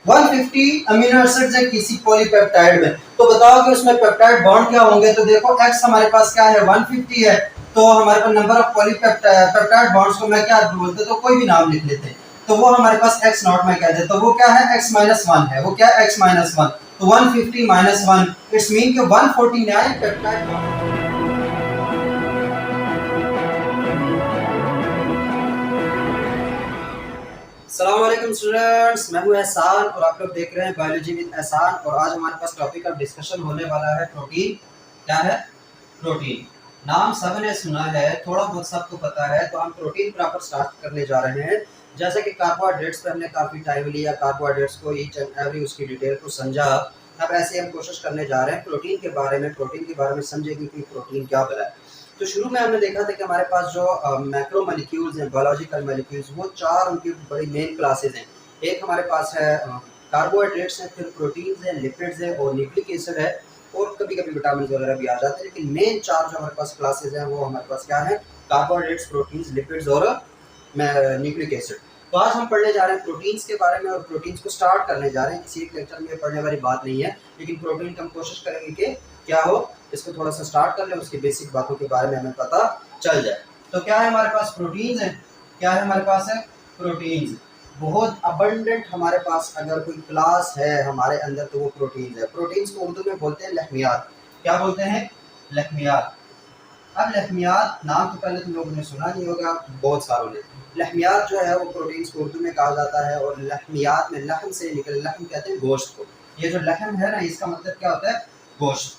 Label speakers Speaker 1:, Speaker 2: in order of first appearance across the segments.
Speaker 1: 150 amino acids है किसी polypeptide में, तो बताओ कि उसमें पेप्टाइड बॉन्ड क्या होंगे। तो देखो x हमारे पास क्या है 150 है, तो हमारे पास नंबर ऑफ पॉलीपेप्टाइड बॉन्ड्स को मैं क्या बोलते तो कोई भी नाम लिख लेते, तो वो हमारे पास x नॉट में कह दे, तो वो क्या है x माइनस वन है, वो क्या x माइनस वन, तो 150 माइनस वन इट्स मीन के 149 पेप्टाइड बॉन्ड। अस्सलाम वालेकुम स्टूडेंट्स, मैं हूं एहसान और आप लोग देख रहे हैं बायोलॉजी विद एहसान। और आज हमारे पास टॉपिक ऑफ डिस्कशन होने वाला है प्रोटीन। क्या है? प्रोटीन। नाम सबने सुना है, थोड़ा बहुत सबको पता है, तो हम प्रोटीन प्रॉपर स्टार्ट करने जा रहे हैं। जैसे कि कार्बोहाइड्रेट्स पे हमने काफ़ी टाइम लिया, कार्बोहाइड्रेट्स को ईच एंड एवरी उसकी डिटेल को समझा। अब ऐसे हम कोशिश करने जा रहे हैं प्रोटीन के बारे में समझेंगे कि प्रोटीन क्या बना है। तो शुरू में हमने देखा था कि हमारे पास जो मैक्रो मॉलिक्यूल्स हैं, बायोलॉजिकल मॉलिक्यूल्स, वो चार उनकी बड़ी मेन क्लासेस हैं। एक हमारे पास है कार्बोहाइड्रेट्स हैं, फिर प्रोटीन्स हैं, लिपिड्स हैं और न्यूक्लिक एसिड है, और कभी कभी विटामिन वगैरह भी आ जाते हैं। लेकिन मेन चार जो हमारे पास क्लासेस हैं वो हमारे पास क्या है? कार्बोहाइड्रेट्स, प्रोटीन्स, लिपिड्स और न्यूक्लिक एसिड। तो आज हम पढ़ने जा रहे हैं प्रोटीन्स के बारे में, और प्रोटीन्स को स्टार्ट करने जा रहे हैं। किसी एक लेक्चर में पढ़ने वाली बात नहीं है, लेकिन प्रोटीन की हम कोशिश करेंगे कि क्या हो, इसको थोड़ा सा स्टार्ट कर लें, उसकी बेसिक बातों के बारे में हमें पता चल जाए। तो क्या है हमारे पास? प्रोटीन्स है। क्या है हमारे पास? है प्रोटीन्स। बहुत अबंडेंट हमारे पास अगर कोई क्लास है हमारे अंदर तो वो प्रोटीन्स है। प्रोटीन्स को उर्दू में बोलते हैं लहमियात। क्या बोलते हैं? लहमियात। अब लहमियात नाम तो पहले तुम लोगों ने सुना नहीं होगा, बहुत सारों ने। लहमियात जो है वो प्रोटीन्स को उर्दू में कहा जाता है, और लहमियात में लहम से निकल, लहम कहते हैं गोश्त को। ये जो लहम है ना, इसका मतलब क्या होता है? गोश्त।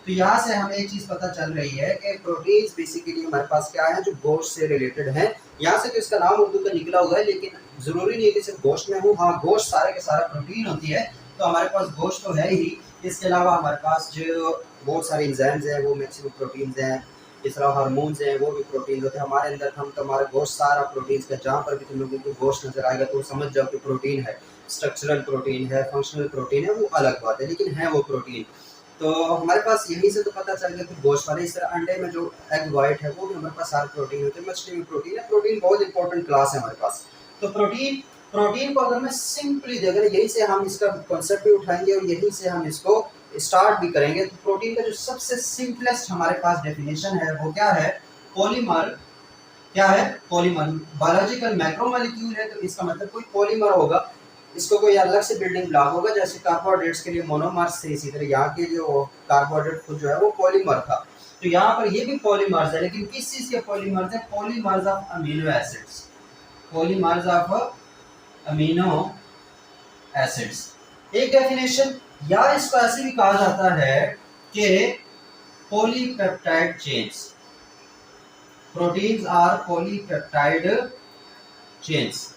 Speaker 1: तो यहाँ से हमें एक चीज़ पता चल रही है कि प्रोटीन्स बेसिकली हमारे पास क्या है, जो गोश्त से रिलेटेड है। यहाँ से तो इसका नाम उर्दू का निकला हुआ है, लेकिन ज़रूरी नहीं है कि सिर्फ गोश्त में हो। हाँ, गोश्त सारे के सारा प्रोटीन होती है, तो हमारे पास गोश्त तो है ही। इसके अलावा हमारे पास जो बहुत सारे इंजाइम्स हैं वो मैक्सिमम प्रोटीन्स हैं। इस तरह हार्मोन्स हैं वो भी प्रोटीन होते हैं हमारे अंदर। हम तो हमारा गोश्त सारा प्रोटीन्स का, जहाँ पर भी तुम लोगों को गोश्त नजर आएगा तो समझ जाओ कि प्रोटीन है। स्ट्रक्चरल प्रोटीन है, फंक्शनल प्रोटीन है, वो अलग बात है, लेकिन है वो प्रोटीन। तो हमारे पास यहीं से तो पता चल गया कि गोश्त वाले। इस तरह अंडे में जो एग वाइट है वो भी हमारे पास सारे प्रोटीन होते हैं। मछली में प्रोटीन है। प्रोटीन बहुत इंपॉर्टेंट क्लास है हमारे पास। तो प्रोटीन प्रोटीन को अगर मैं सिंपली देखा, यहीं से हम इसका कॉन्सेप्ट भी उठाएंगे और यहीं से हम इसको स्टार्ट भी करेंगे। तो प्रोटीन का जो सबसे सिंपलेस्ट हमारे पास डेफिनेशन है वो क्या है? पॉलीमर। क्या है? पॉलीमर। बायोलॉजिकल मैक्रोमोलेक्यूल है, तो इसका मतलब कोई पॉलीमर होगा। इसको कोई अलग से बिल्डिंग ब्लॉक होगा, जैसे कार्बोहाइड्रेट्स के लिए मोनोमर्स थे, इसी तरह यहाँ के जो कार्बोहाइड्रेट खुद जो है वो पॉलीमर था। तो यहाँ पर ये भी पॉलीमर्स है, लेकिन किस चीज के पॉलीमर्स है? Polymers of amino acids. Polymers of amino acids. एक डेफिनेशन, या इसको ऐसे भी कहा जाता है कि polypeptide chains. Proteins are polypeptide chains.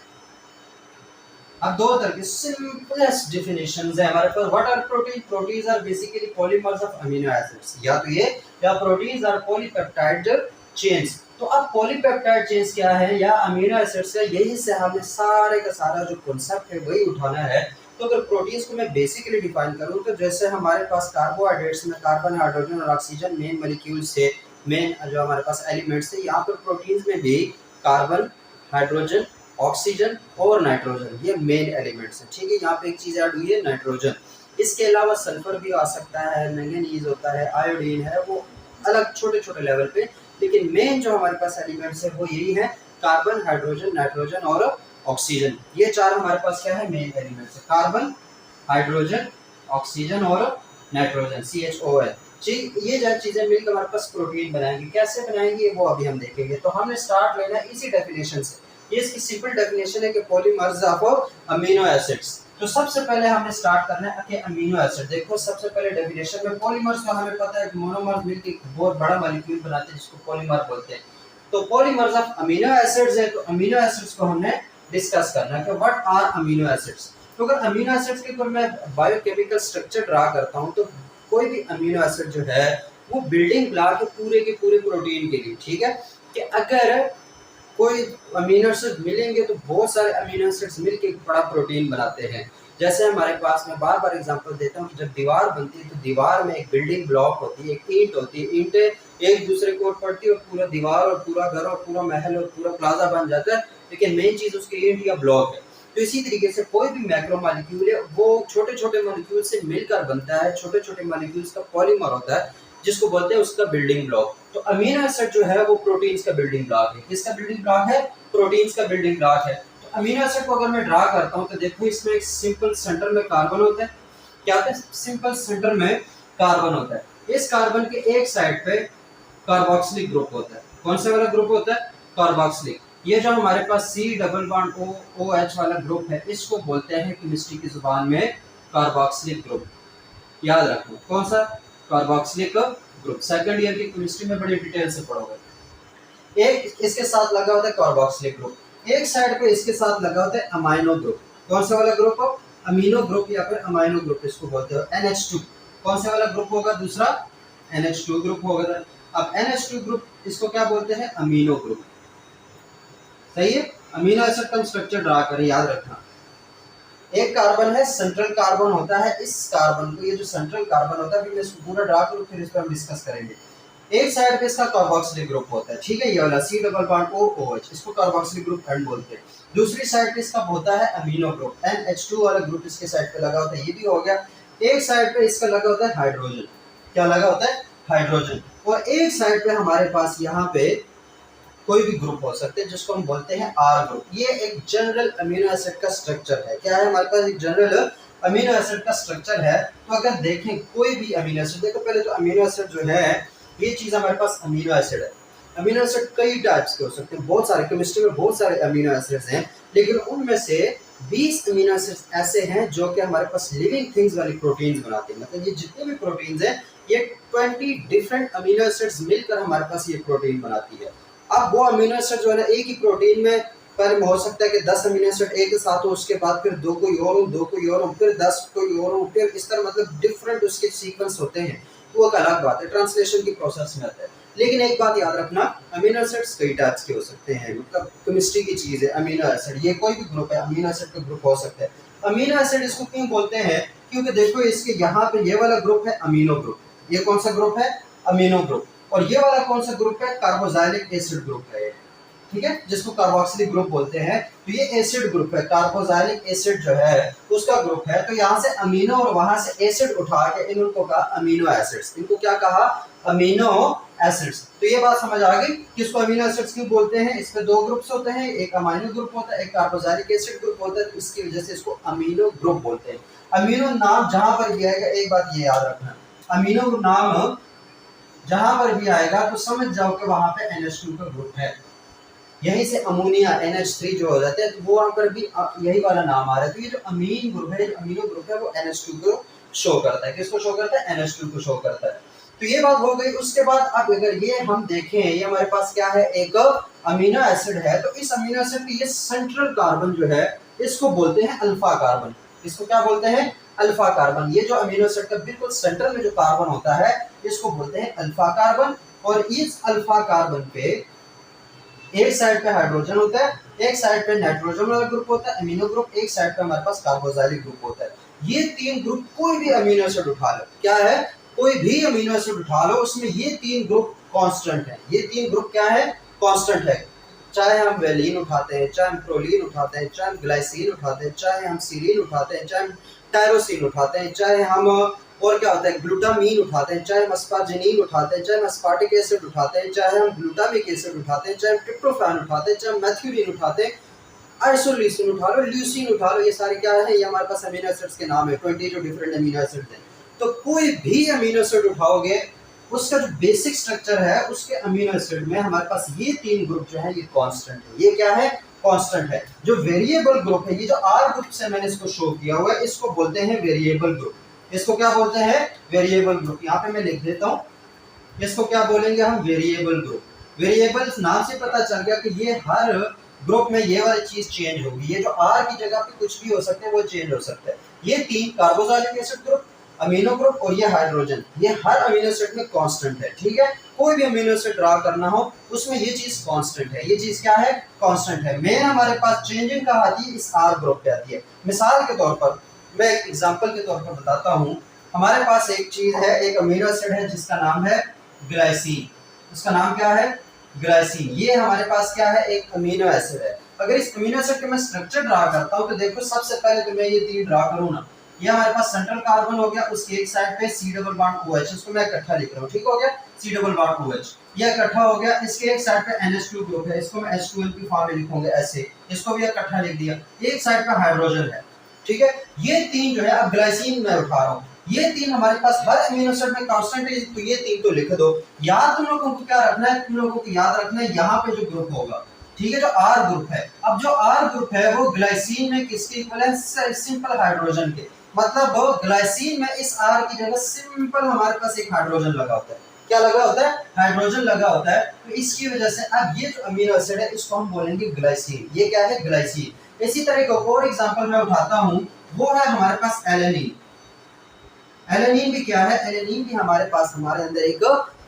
Speaker 1: अब दो तरह के सिंपलेस्ट डेफिनेशंस है हमारे पास। What are protein? Proteins are basically polymers of amino acids. या तो ये, या प्रोटीन्स आर पॉलीपेप्टाइड चेन्स। तो अब पॉलीपेप्टाइड चेन्स क्या है, या अमीनो एसिड्स है, यही से हमें सारे का सारा जो कॉन्सेप्ट है वही उठाना है। तो अगर प्रोटीन्स को मैं बेसिकली डिफाइन करूँ तो जैसे हमारे पास कार्बोहाइड्रेट्स में कार्बन, हाइड्रोजन और ऑक्सीजन मेन मॉलिक्यूल्स से, मेन जो हमारे पास एलिमेंट्स है, यहाँ पर प्रोटीन्स में भी कार्बन, हाइड्रोजन, ऑक्सीजन और नाइट्रोजन, ये मेन एलिमेंट्स हैं। ठीक है, यहाँ पे एक चीज़ ऐड हुई है, नाइट्रोजन। इसके अलावा सल्फर भी आ सकता है, मैंगनीज होता है, आयोडीन है, वो अलग छोटे छोटे लेवल पे। लेकिन मेन जो हमारे पास एलिमेंट्स है वो यही है, कार्बन, हाइड्रोजन, नाइट्रोजन और ऑक्सीजन। ये चार हमारे पास क्या है? मेन एलिमेंट्स है। कार्बन, हाइड्रोजन, ऑक्सीजन और नाइट्रोजन, CHON। ये जो चीज़ें मिलकर हमारे पास प्रोटीन बनाएंगे। कैसे बनाएंगे वो अभी हम देखेंगे। तो हमने स्टार्ट लेना है इसी डेफिनेशन से। ये इसकी सिंपल डेफिनेशन है कि पॉलीमर्स ऑफ अमीनो एसिड्स। तो सबसे पहले हमने स्टार्ट करना है कि अमीनो एसिड। देखो सबसे पहले डेफिनेशन में पॉलीमर्स का हमें पता है कि मोनोमर्स मिलकर एक बहुत बड़ा मॉलिक्यूल बनाते हैं जिसको पॉलीमर बोलते हैं। तो पॉलीमर्स ऑफ अमीनो एसिड्स है, तो अमीनो एसिड्स को हमने डिस्कस करना है कि व्हाट आर अमीनो एसिड्स। तो अगर अमीनो एसिड्स के ऊपर मैं बायोकेमिकल स्ट्रक्चर ड्रा करता हूँ, तो कोई भी अमीनो एसिड जो है वो बिल्डिंग ब्लॉक है पूरे के पूरे प्रोटीन के लिए। ठीक है, कि अगर कोई अमीनो एसिड मिलेंगे तो बहुत सारे अमीनो एसिड्स मिलकर एक बड़ा प्रोटीन बनाते हैं। जैसे हमारे पास, मैं बार बार एग्जांपल देता हूँ कि जब दीवार बनती है तो दीवार में एक बिल्डिंग ब्लॉक होती है, एक ईंट होती है। ईंटें एक दूसरे को पड़ती है और पूरा दीवार और पूरा घर और पूरा महल और पूरा प्लाजा बन जाता है, लेकिन मेन चीज़ उसकी ईंट या ब्लॉक है। तो इसी तरीके से कोई भी मैक्रो मॉलिक्यूल है वो छोटे छोटे मॉलिक्यूल से मिलकर बनता है, छोटे छोटे मॉलिक्यूल्स का पॉलीमर होता है जिसको बोलते हैं उसका बिल्डिंग ब्लॉक। तो अमीनो एसिड जो है वो प्रोटीन्स का बिल्डिंग ब्लॉक है। किसका बिल्डिंग ब्लॉक है? प्रोटीन्स का बिल्डिंग ब्लॉक है। तो अमीनो एसिड को अगर मैं ड्रा करता हूँ तो देखो इसमें एक सिंपल सेंटर में कार्बन होता है। क्या होता है? सिंपल सेंटर में कार्बन होता है। इस कार्बन के एक साइड पे कार्बोक्सिलिक ग्रुप होता है। कौन सा वाला ग्रुप होता है? कार्बोक्सिलिक। ये जो हमारे पास C double bond O OH वाला ग्रुप है इसको बोलते हैं केमिस्ट्री की जुबान में कार्बोक्सिलिक ग्रुप। याद रखो कौन सा? Carboxylic group. सेकंड ईयर की केमिस्ट्री में बड़ी डिटेल से पढ़ोगे। एक इसके साथ लगा होता है कार्बोक्सिलिक ग्रुप, एक साइड पे इसके साथ लगा होता है अमाइनो ग्रुप। कौन सा वाला ग्रुप? अमीनो ग्रुप या फिर अमाइनो ग्रुप इसको बोलते हो। NH2 कौन सा वाला ग्रुप होगा? दूसरा NH2 ग्रुप होगा। अब NH2 ग्रुप इसको क्या बोलते हैं? Amino group. सही है। अमीनो एसिड का स्ट्रक्चर ड्रा करें, याद रखना। एक कार्बन है, सेंट्रल कार्बन होता है। इस कार्बन को, ये जो सेंट्रल कार्बन होता है, अभी मैं इसको पूरा ड्रा करूं फिर इस पर हम डिस्कस करेंगे। एक साइड पे इसका कार्बोक्सिलिक ग्रुप होता है, ठीक है, ये वाला C double bond O OH, इसको कार्बोक्सिलिक ग्रुप एंड बोलते हैं। दूसरी साइड पे इसका होता है अमीनो ग्रुप, NH2 वाला ग्रुप इसके साइड पे लगा होता है, ये भी हो गया। एक साइड पे इसका लगा होता है हाइड्रोजन। क्या लगा होता है? हाइड्रोजन। और एक साइड पे हमारे पास यहाँ पे कोई भी ग्रुप हो सकते हैं जिसको हम बोलते हैं R ग्रुप। ये एक जनरल अमीनो एसिड का स्ट्रक्चर है। क्या है हमारे पास? एक जनरल अमीनो एसिड का स्ट्रक्चर है। तो अगर देखें कोई भी अमीनो एसिड, देखो पहले तो अमीनो एसिड जो है ये चीज हमारे पास अमीनो एसिड है। अमीनो एसिड कई टाइप्स के हो सकते हैं, बहुत सारे, केमिस्ट्री में बहुत सारे अमीनो एसिड्स हैं, लेकिन उनमें से 20 अमीनो एसिड्स ऐसे हैं जो कि हमारे पास लिविंग थिंग्स वाली प्रोटीन्स बनाते हैं। मतलब ये जितने भी प्रोटीन्स हैं ये 20 डिफरेंट अमीनो एसिड्स मिलकर हमारे पास ये प्रोटीन बनाती है। अब वो अमीनो एसिड जो है ना, एक ही प्रोटीन में पहले हो सकता है कि 10 अमीनो एसिड एक के साथ हो, उसके बाद फिर 2 कोई और हो, 2 कोई और हो, फिर 10 कोई और हो, फिर इस तरह मतलब डिफरेंट उसके सीक्वेंस होते हैं। वो एक अलग बात है, ट्रांसलेशन की प्रोसेस में आता है। लेकिन एक बात याद रखना, अमीनो एसिड्स कई टाइप्स के हो सकते हैं, मतलब केमिस्ट्री की चीज है। अमीनो एसिड ये कोई भी ग्रुप है, अमीनो एसिड का ग्रुप हो सकता है। अमीनो एसिड इसको क्यों बोलते हैं? क्योंकि देखो इसके यहाँ पे ये वाला ग्रुप है अमीनो ग्रुप। ये कौन सा ग्रुप है? Amino group. और ये वाला कौन सा ग्रुप है? कार्बोक्सिलिक एसिड ग्रुप है, ठीक है, जिसको कार्बोक्सिलिक ग्रुप बोलते हैं। तो ये एसिड ग्रुप है, कार्बोक्सिलिक एसिड जो है उसका ग्रुप है। तो यहाँ से अमीनो और वहां से एसिड उठा के इनको कहा अमीनो एसिड्स। इनको क्या कहा? Amino acids. तो ये बात समझ आ गई किसको अमीनो एसिड्स क्यों बोलते हैं। इसमें 2 ग्रुप्स होते हैं, एक अमीनो ग्रुप होता है, एक कार्बोक्सिलिक एसिड ग्रुप होता है। तो इसकी वजह से इसको अमीनो ग्रुप बोलते हैं। अमीनो नाम जहां पर भी आएगा, एक बात ये याद रखना, अमीनो नाम जहां पर भी आएगा तो समझ जाओ कि वहां पे NH2 का ग्रुप है। यहीं से अमोनिया NH3 जो हो जाते हैं, तो वो वहां पर भी यही वाला नाम आ रहा है। तो ये जो अमीन ग्रुप है, जो अमीनो ग्रुप है, वो NH2 को शो करता है। किसको शो करता है? NH2 को शो करता है। तो ये बात हो गई। उसके बाद अब अगर ये हम देखें, ये हमारे पास क्या है? एक अमीनो एसिड है। तो इस अमीनो एसिड की ये सेंट्रल कार्बन जो है इसको बोलते हैं अल्फा कार्बन। इसको क्या बोलते हैं? Alpha carbon. ये जो अमीनो एसिड का बिल्कुल सेंटर में जो कार्बन होता है इसको बोलते हैं अल्फा कार्बन। और इस अल्फा कार्बन पे एक साइड पे हाइड्रोजन होता है, एक साइड पे नाइट्रोजन वाला ग्रुप होता है अमीनो ग्रुप, एक साइड पे हमारे पास कार्बोक्सिलिक ग्रुप होता है। ये 3 ग्रुप कोई भी अमीनो एसिड उठा लो, क्या है? कोई भी अमीनो एसिड उठा लो, उसमें ये 3 ग्रुप कांस्टेंट है। ये 3 ग्रुप क्या है? कांस्टेंट है। चाहे हम वेलिन उठाते हैं, चाहे हम प्रोलीन उठाते हैं, चाहे हम ग्लाइसिन उठाते हैं, चाहे हम सीरीन उठाते हैं, चाहे हम टायरोसिन उठाते हैं, चाहे हम और क्या होता है ग्लूटामीन उठाते हैं, चाहे हम अस्पार्जिनिन उठाते हैं, चाहे हम अस्पार्टिक एसिड उठाते हैं, चाहे हम ग्लूटामिक एसिड उठाते हैं, चाहे हम ट्रिप्टोफैन उठाते हैं, चाहे हम मेथिओनिन उठाते हैं, आइसोल्यूसिन उठा लो, ल्यूसिन उठा लो, ये सारे क्या है? ये हमारे पास अमीनो एसिड्स के नाम है। 20 जो डिफरेंट अमीनो एसिड्स हैं। तो कोई भी अमीनो एसिड उठाओगे उसका जो बेसिक स्ट्रक्चर है उसके अमीनो एसिड में हमारे पास ये 3 ग्रुप जो है ये कांस्टेंट है। ये क्या है? कांस्टेंट है। जो वेरिएबल ग्रुप है, ये जो R ग्रुप से मैंने इसको शो किया हुआ है, इसको बोलते हैं वेरिएबल ग्रुप। इसको क्या बोलते हैं? Variable group. यहाँ पे मैं लिख देता हूँ, इसको क्या बोलेंगे हम? Variable group. वेरिएबल नाम से पता चल गया कि ये हर ग्रुप में ये वाली चीज चेंज होगी। ये जो R की जगह पे कुछ भी हो सकता है वो चेंज हो सकता है। ये 3 carboxylic acid group, amino group और ये हाइड्रोजन, ये हर अमीनो एसिड में कांस्टेंट है, ठीक है। कोई भी अमीनो एसिड ड्रा करना हो उसमें ये चीज कांस्टेंट है। ये चीज क्या है? कांस्टेंट है। मेन हमारे पास चेंजिंग कहाँ आती है? इस R ग्रुप पे आती है। मिसाल के तौर पर मैं एक एग्जांपल के तौर पर बताता हूँ। हमारे पास एक चीज है, एक अमीनो एसिड है जिसका नाम है ग्लाइसिन। उसका नाम क्या है? ग्लाइसिन। ये हमारे पास क्या है? एक अमीनो एसिड है। अगर इस अमीनो एसिड के मैं स्ट्रक्चर ड्रा करता हूँ तो देखो सबसे पहले तो मैं ये 3 ड्रा करूँ ना, ये हमारे पास सेंट्रल कार्बन हो गया, उसकी एक साइड पे C डबल बॉन्ड OH, इसको मैं इकट्ठा लिख रहा हूँ, ठीक हो गया, C डबल बॉन्ड OH ये इकट्ठा हो गया। इसके एक साइड पे NH2 ग्रुप है, इसको मैं H2L की फॉर्म में लिखूंगा ऐसे, इसको भी इकट्ठा लिख दिया। एक साइड पे हाइड्रोजन है, ठीक है। ये 3 जो है, अब ग्लाइसिन मैं उठा रहा हूँ, ये 3 हमारे पास हर अमीनो एसिड में कांस्टेंट है, तो ये 3 तो लिख दो। याद तुम लोगों को क्या रखना है, तुम लोगों को याद रखना है यहाँ पे जो ग्रुप होगा, ठीक है, जो R ग्रुप है। अब जो R ग्रुप है वो ग्लाइसिन में किसके इक्वल है, सिंपल हाइड्रोजन के। मतलब ग्लाइसिन में इस R की जगह सिंपल हमारे पास एक हाइड्रोजन लगा होता है। क्या लगा होता है, हाइड्रोजन लगा होता है। तो इसकी वजह से अब ये जो अमीनो एसिड है इसको हम बोलेंगे ग्लाइसिन। ये क्या है, ग्लाइसिन। इसी तरह का और एग्जांपल मैं उठाता हूं, वो है हमारे पास एलेनिन। एलेनिन भी क्या है, एलेनिन भी हमारे पास हमारे अंदर एक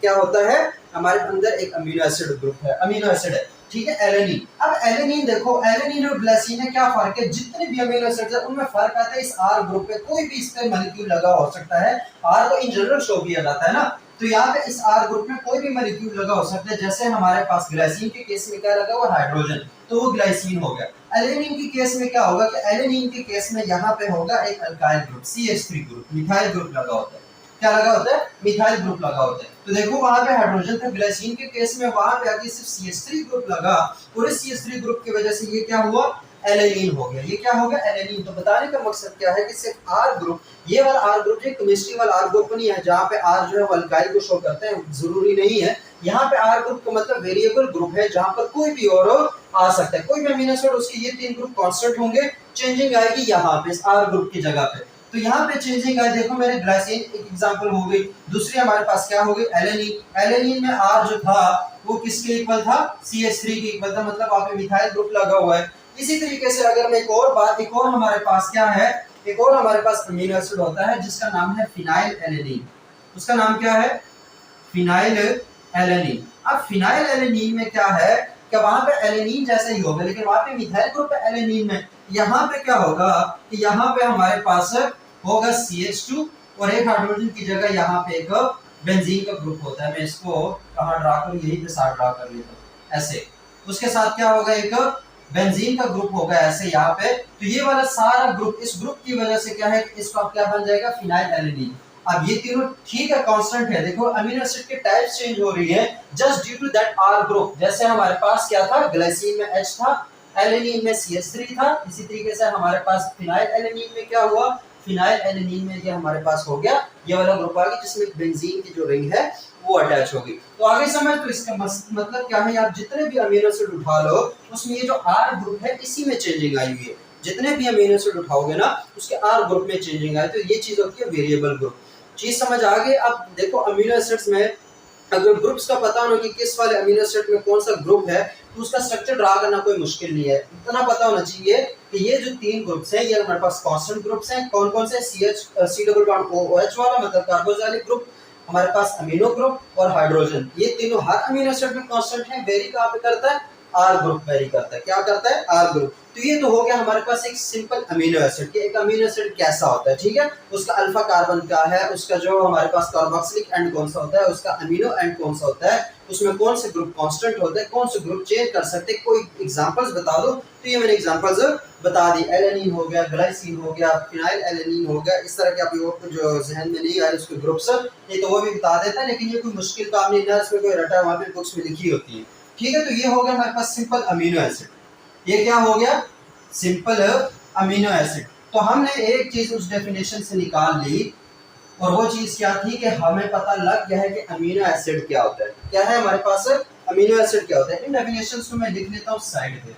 Speaker 1: क्या होता है, हमारे अंदर एक अमीनो एसिड ग्रुप है, अमीनो एसिड है, ठीक है, एलेनिन। अब एलेनिन देखो, एलेनिन और ग्लाइसिन में क्या फर्क है, जितने भी अमीनो एसिड्स है उनमें फर्क आता है इस R ग्रुप पे। कोई भी इस पे मॉलिक्यूल लगा हो सकता है, R तो इन जनरल शो किया जाता है ना, तो यहाँ पे इस R ग्रुप में कोई भी मॉलिक्यूल लगा हो सकता है। जैसे हमारे पास ग्लाइसिन के केस में क्या लगा हुआ, हाइड्रोजन, तो वो ग्लाइसिन हो गया। एलेनिन के केस में क्या होगा कि एलेनिन के केस में यहाँ पे होगा एक alkyl group, CH3 group, methyl group लगा होता है। क्या लगा होता है, मिथाइल ग्रुप लगा होता है। तो देखो वहां पे हाइड्रोजन था, ग्लाइसिन के केस में वहां पे आके सिर्फ CH3 ग्रुप लगा, और इस CH3 ग्रुप की वजह से ये क्या हुआ, एलेनिन हो गया। ये क्या हो गया, एलेनिन। तो बताने का मकसद क्या है कि सिर्फ R ग्रुप, ये वाला R ग्रुप जो केमिस्ट्री वाला R ग्रुप नहीं है जहां पे R जो है वो अल्काइल को शो करते हैं, जरूरी नहीं है। यहाँ पे R ग्रुप का मतलब वेरिएबल ग्रुप है जहां पर कोई भी और आ सकता है, कोई भी अमीनो एसिड, उसके ये 3 ग्रुप कांस्टेंट होंगे, चेंजिंग आएगी यहाँ पे इस R ग्रुप की जगह पे। तो यहाँ पे चेंजिंग है, देखो मेरे ग्लाइसिन एक एग्जांपल हो गई। दूसरी हमारे पास क्या हो गई, एलेनिन। एलेनिन में R जो था वो किसके इक्वल था, CH3 के इक्वल था, मतलब वहां पे मिथाइल ग्रुप लगा हुआ है। इसी तरीके से अगर मैं एक और बात, एक और हमारे पास क्या है, एक और हमारे पास अमीनो एसिड होता है जिसका नाम है फिनाइल एलेनिन। उसका नाम क्या है, फिनाइल एलेनिन। अब फिनाइल एलेनिन में क्या है कि वहां पे एलेनिन जैसे ही होगा, लेकिन वहां पे मिथाइल ग्रुप है एलेनिन में। यहाँ पे क्या होगा कि यहाँ पे हमारे पास होगा CH2 और एक हाइड्रोजन की जगह यहाँ पे एक बेंजीन का ग्रुप होता है। मैं इसको कहाँ ड्रा करूँ, यही पे साथ ड्रा कर लेता हूँ ऐसे। उसके साथ क्या होगा, एक बेंजीन का ग्रुप होगा ऐसे यहाँ पे। तो ये वाला सारा ग्रुप, इस ग्रुप की वजह से क्या है, इसका क्या बन जाएगा, फिनाइल एलेनिन। अब ये तीनों ठीक है, कांस्टेंट है। देखो अमीनो एसिड के टाइप्स चेंज हो रही है just due to that R group. जैसे हमारे पास क्या था, ग्लाइसिन में H था, एलेनिन में CH3 था, इसी तरीके से हमारे पास फिनाइल एलेनिन में क्या हुआ, फिनाइल एलेनिन में ये हमारे पास हो गया ये वाला ग्रुप आ गया जिसमें बेंजीन की जो रिंग है वो अटैच होगी। तो आगे समझ, तो इसका मतलब क्या है, आप जितने भी अमीनो एसिड उठा लो उसमें ये जो R ग्रुप है इसी में चेंजिंग आई हुई है। जितने भी अमीनो एसिड उठाओगे ना उसके R ग्रुप में चेंजिंग आए, तो ये चीज होती है वेरिएबल ग्रुप। चीज समझ आ गई। अब देखो अमीनो एसिड्स में अगर ग्रुप्स का पता होना कि किस वाले अमीनो एसिड में कौन सा ग्रुप है, तो उसका स्ट्रक्चर ड्रा करना कोई मुश्किल नहीं है। इतना पता होना चाहिए कि ये जो 3 ग्रुप्स हैं ये हमारे पास कांस्टेंट ग्रुप्स हैं। कौन कौन से, C डबल बॉन्ड OH वाला मतलब कार्बोक्सिलिक ग्रुप, हमारे पास अमीनो ग्रुप और हाइड्रोजन, ये तीनों हर अमीनो एसिड में कांस्टेंट है। वेरी कहां पे करता है, R ग्रुप वेरी करता है। क्या करता है, R ग्रुप। तो ये तो हो गया हमारे पास एक सिंपल अमीनो एसिड कि एक अमीनो एसिड कैसा होता है, ठीक है, उसका अल्फा कार्बन क्या है, उसका जो हमारे पास कार्बोक्सिलिक एंड कौन सा होता है, उसका अमीनो एंड कौन सा होता है, उसमें कौन से ग्रुप कांस्टेंट होते हैं, कौन से ग्रुप चेंज कर सकते हैं, कोई एग्जांपल्स बता दो। तो ये मैंने एग्जांपल्स बता दी, एलेनिन हो गया, ग्लाइसिन हो गया, फिनाइल एलेनिन हो गया। इस तरह के आप लोगों को जो जहन में नहीं आ रहे उसके ग्रुप्स, ये तो वो भी बता देता है, लेकिन ये कोई मुश्किल काम नहीं है, इसमें कोई रटा वहां पे बुक्स में लिखी होती है, ठीक है। तो ये हो गया हमारे पास सिंपल अमीनो एसिड। ये क्या हो गया, सिंपल अमीनो एसिड। तो हमने एक चीज उस डेफिनेशन से निकाल ली, और वो चीज क्या थी कि हमें पता लग गया है कि अमीनो एसिड क्या होता है। क्या है हमारे पास, अमीनो एसिड क्या होता है। इन डेफिनेशंस को मैं लिख लेता हूँ साइड पे,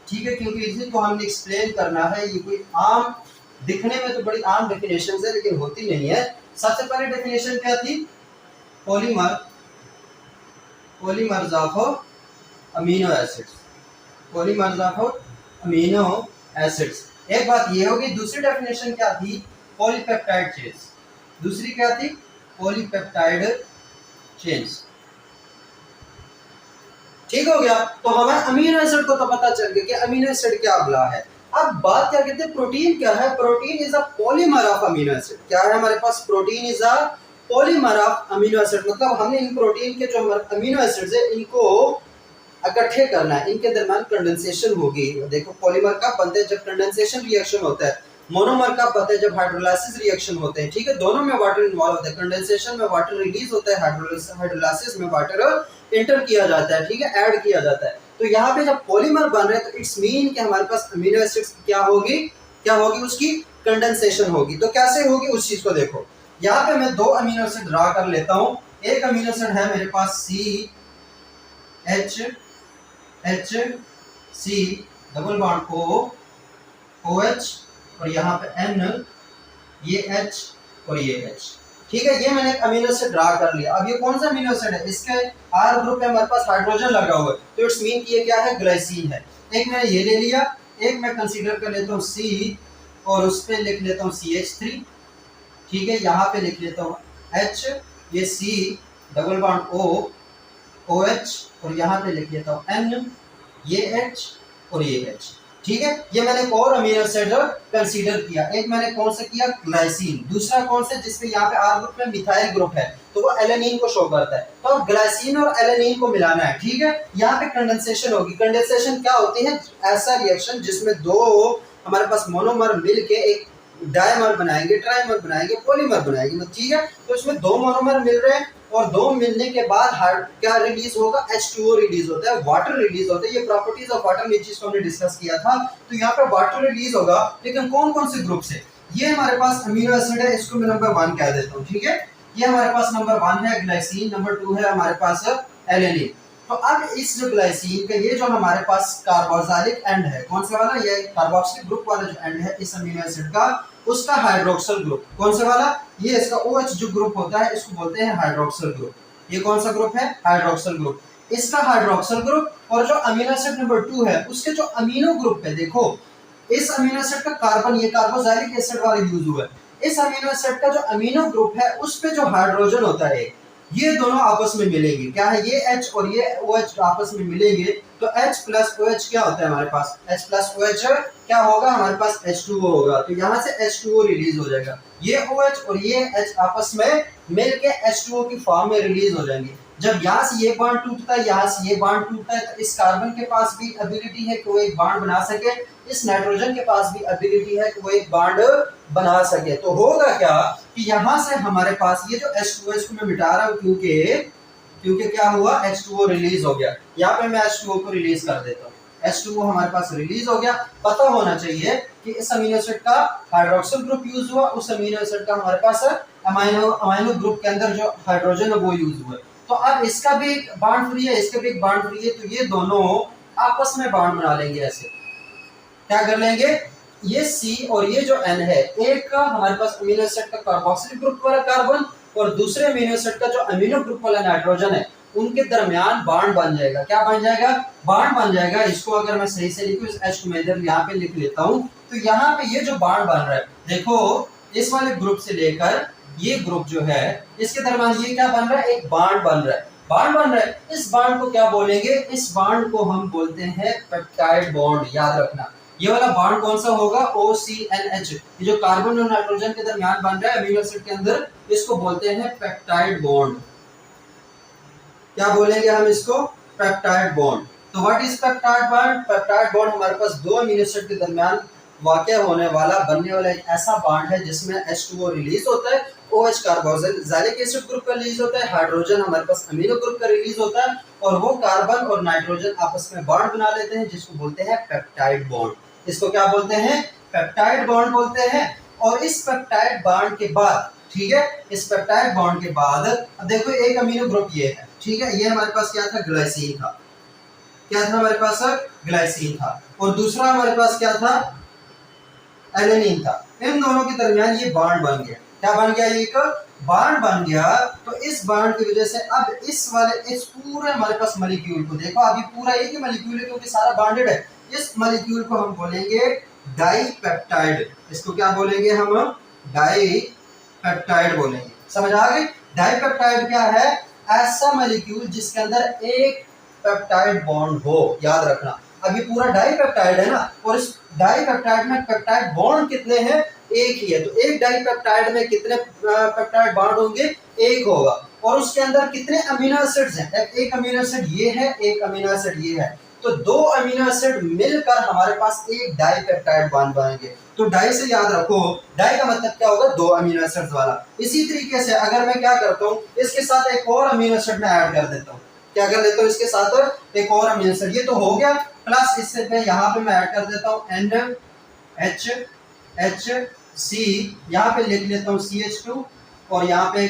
Speaker 1: ठीक है, क्योंकि इसी को हमने एक्सप्लेन करना है। ये कोई आम, दिखने में तो बड़ी आम डेफिनेशंस है लेकिन होती नहीं है। सबसे पहले डेफिनेशन क्या थी, polymers of amino acids, polymers of amino acids. एक बात ये होगी। दूसरी डेफिनेशन क्या थी, पॉलीपेप्टाइड चेन्स। दूसरी क्या थी, पॉलीपेप्टाइड चेन्स। ठीक हो गया। तो हमें अमीनो एसिड को तो पता चल गया कि अमीनो एसिड क्या बला है। अब बात क्या कहते हैं, प्रोटीन क्या है। Protein is a polymer of amino acid. क्या है हमारे पास, protein is a polymer of amino acid. मतलब हमने इन प्रोटीन के जो अमीनो एसिड्स है इनको इकट्ठे करना है, इनके दरमियान कंडेंसेशन होगी। देखो पॉलीमर कब बनते हैं, जब कंडेंसेशन रिएक्शन होता है। मोनोमर कब बनते हैं, जब हाइड्रोलाइसिस रिएक्शन होते हैं। ठीक है, दोनों में वाटर इन्वॉल्व होता है। कंडेंसेशन में वाटर रिलीज होता है, हाइड्रोलाइसिस में वाटर इंटर किया जाता है। ठीक है, ऐड किया जाता है। तो यहाँ पे जब पॉलीमर बन रहे हैं तो इट्स मीन कि हमारे पास अमीनो एसिड्स क्या होगी उसकी कंडेंसेशन होगी। तो कैसे होगी उस चीज को देखो। यहाँ पे मैं 2 अमीनो एसिड ड्रा कर लेता हूँ। एक अमीनो एसिड है मेरे पास CH डबल बॉन्ड OH और यहाँ पे N, ये H और ये H। ठीक है, ये मैंने एक अमीनो एसिड ड्रा कर लिया। अब ये कौन सा अमीनो एसिड है, इसके R ग्रुप पे हमारे पास हाइड्रोजन लगा हुआ है, तो इट्स मीन कि ये क्या है, ग्लाइसिन है। एक मैंने ये ले लिया, एक मैं कंसीडर कर लेता हूँ C और उस पे लिख लेता हूँ CH3। ठीक है, यहाँ पे लिख लेता हूँ H, ये C डबल बॉन्ड OH और यहाँ पे लिख लेता हूँ N, ये H और ये H। ठीक है, ये मैंने एक और अमीनो एसिड कंसीडर किया। एक मैंने कौन सा किया, ग्लाइसिन। दूसरा कौन सा, जिसमें यहाँ पे R ग्रुप में मिथाइल ग्रुप है, तो वो एलेनिन को शो करता है। तो अब ग्लाइसिन और एलेनिन को मिलाना है। ठीक है, यहाँ पे कंडेंसेशन होगी। कंडेंसेशन क्या होती है, ऐसा रिएक्शन जिसमें 2 हमारे पास मोनोमर मिलके एक डायमर बनाएंगे, ट्राइमर बनाएंगे, पॉलीमर बनाएंगे। ठीक है, तो इसमें 2 मोनोमर मिल रहे हैं और 2 मिलने के बाद क्या रिलीज होगा, H2O रिलीज होता है, वाटर रिलीज होता है। ये प्रॉपर्टीज ऑफ वाटर में चीज को हमने डिस्कस किया था। तो यहाँ पे वाटर रिलीज होगा, लेकिन कौन कौन से ग्रुप से, ये हमारे पास अमीनो एसिड है, इसको मैं नंबर 1 कह देता हूँ। ठीक है, ये हमारे पास नंबर 1 है ग्लाइसिन, नंबर 2 है हमारे पास एलेनिन। तो अब इस जो ग्लाइसिन का ये जो हमारे पास कार्बोक्सिलिक एंड है, कौन सा वाला, ये कार्बोक्सिलिक ग्रुप वाला जो एंड है इस अमीनो एसिड का, उसका हाइड्रोक्सिल ग्रुप कौन सा वाला, ये इसका OH जो ग्रुप होता है इसको बोलते हैं हाइड्रोक्सिल ग्रुप। ये कौन सा ग्रुप है, हाइड्रोक्सिल ग्रुप, इसका हाइड्रोक्सिल ग्रुप। और जो अमीनो एसिड नंबर 2 है उसके जो अमीनो ग्रुप है, देखो इस अमीनो एसिड का कार्बन, ये कार्बोक्सिलिक एसिड वाला यूज हुआ है। इस अमीनो एसिड का जो अमीनो ग्रुप है उस पे जो हाइड्रोजन होता है, ये दोनों आपस में मिलेंगे। क्या है, ये H और ये OH आपस में मिलेंगे, तो H प्लस OH क्या होता है हमारे पास, H प्लस OH क्या होगा हमारे पास, H2O होगा। तो यहाँ से H2O रिलीज हो जाएगा। ये OH और ये H आपस में मिलके H2O की फॉर्म में रिलीज हो जाएंगे। जब यहाँ से ये बॉन्ड टूटता है, यहाँ से ये बॉन्ड टूटता है, तो इस कार्बन के पास भी एबिलिटी है कि वो एक बॉन्ड बना सके, इस नाइट्रोजन के पास भी एबिलिटी है कि वो एक बॉन्ड बना सके। तो होगा क्या कि यहाँ से हमारे पास ये जो H2O, इसको मैं मिटा रहा हूँ क्योंकि क्या हुआ, H2O रिलीज हो गया। यहाँ पे मैं H2O को रिलीज कर देता हूँ, H2O हमारे पास रिलीज हो गया। पता होना चाहिए कि इस अमीनो एसिड का हाइड्रोक्सिल ग्रुप यूज हुआ, उस अमीनो एसिड का हमारे पास अमाइनो ग्रुप के अंदर जो हाइड्रोजन है वो यूज हुआ। तो अब इसका भी एक बॉन्ड फ्री है, इसका भी एक बॉन्ड फ्री है, तो ये दोनों आपस में बॉन्ड बना लेंगे। ऐसे क्या कर लेंगे, ये C और ये जो N है, एक हमारे पास अमीनो एसिड का कार्बोक्सिलिक ग्रुप वाला कार्बन और दूसरे अमीनो एसिड का जो अमीनो ग्रुप वाला नाइट्रोजन है, उनके दरमियान बॉन्ड बन जाएगा। क्या बन जाएगा, बॉन्ड बन जाएगा। इसको अगर मैं सही से लिखूं, इस H को मैं इधर यहाँ पे लिख लेता हूँ, तो यहाँ पे ये जो बॉन्ड बन रहा है, देखो इस वाले ग्रुप से लेकर ये ग्रुप जो है, इसके दरमियान ये क्या बन रहा है, एक बॉन्ड बन रहा है। बॉन्ड बन रहा है, इस बॉन्ड को क्या बोलेंगे, इस बॉन्ड को हम बोलते हैं पेप्टाइड बॉन्ड। याद रखना, ये वाला बॉन्ड कौन सा होगा, OCNH। ये जो कार्बन और नाइट्रोजन के दरमियान बन रहा है अमीनो एसिड के अंदर, इसको बोलते हैं पेप्टाइड बॉन्ड। क्या बोलेंगे हम इसको, पेप्टाइड बॉन्ड। तो what is peptide bond, peptide bond हमारे पास 2 अमीनो एसिड के दरमियान वाक़या होने वाला, बनने वाला एक ऐसा बॉन्ड है जिसमें H2O रिलीज होता है, OH कार्बोक्सिलिक एसिड ग्रुप का रिलीज होता है, हाइड्रोजन हमारे पास अमीनो ग्रुप का रिलीज होता है, और वो कार्बन और नाइट्रोजन आपस में बॉन्ड बना लेते हैं, जिसको बोलते हैं पेप्टाइड बॉन्ड। इसको क्या बोलते हैं, पेप्टाइड बॉन्ड बोलते हैं। और इस पेप्टाइड बॉन्ड के बाद, ठीक है, इस पेप्टाइड बॉन्ड के बाद अब देखो एक अमीनो ग्रुप ये है, ठीक है, ये हमारे पास क्या था, ग्लाइसिन था। क्या था हमारे पास, ग्लाइसिन था। और दूसरा हमारे पास क्या था, एलेनिन था। इन दोनों के दरमियान ये बॉन्ड बन गया। क्या बन गया, ये एक बॉन्ड बन गया। तो इस बॉन्ड की वजह से अब इस पूरे हमारे पास मॉलिक्यूल को देखो, अभी पूरा एक ही मॉलिक्यूल है क्योंकि सारा बॉन्डेड है। इस मॉलिक्यूल को हम बोलेंगे डाइपेप्टाइड। इसको क्या बोलेंगे हम, डाइपेप्टाइड बोलेंगे। समझ आ गई, डाइपेप्टाइड क्या है, ऐसा मॉलिक्यूल जिसके अंदर एक पेप्टाइड बॉन्ड हो। याद रखना, अभी पूरा डाइपेप्टाइड है ना, और इस डाइपेप्टाइड में पेप्टाइड बॉन्ड कितने हैं, एक ही है। तो एक डाइपेप्टाइड में कितने पेप्टाइड बॉन्ड होंगे, एक होगा। और उसके अंदर कितने अमीनो एसिड्स हैं, एक अमीनो एसिड ये है, एक अमीनो एसिड ये है, तो दो अमीनो एसिड मिलकर हमारे पास एक डाई पेप्टाइड बॉन्ड बनेंगे। तो डाई से याद रखो, डाई का मतलब क्या होगा, दो अमीनो एसिड्स वाला। इसी तरीके से अगर मैं क्या करता हूँ, इसके साथ एक और अमीनो एसिड में ऐड कर देता हूँ, क्या कर लेता हूँ, इसके साथ एक और अमीनो एसिड, ये तो हो गया, प्लस इससे मैं यहाँ पे मैं ऐड कर देता हूँ NH यहाँ पे लिख लेता हूँ CH2 और यहाँ पे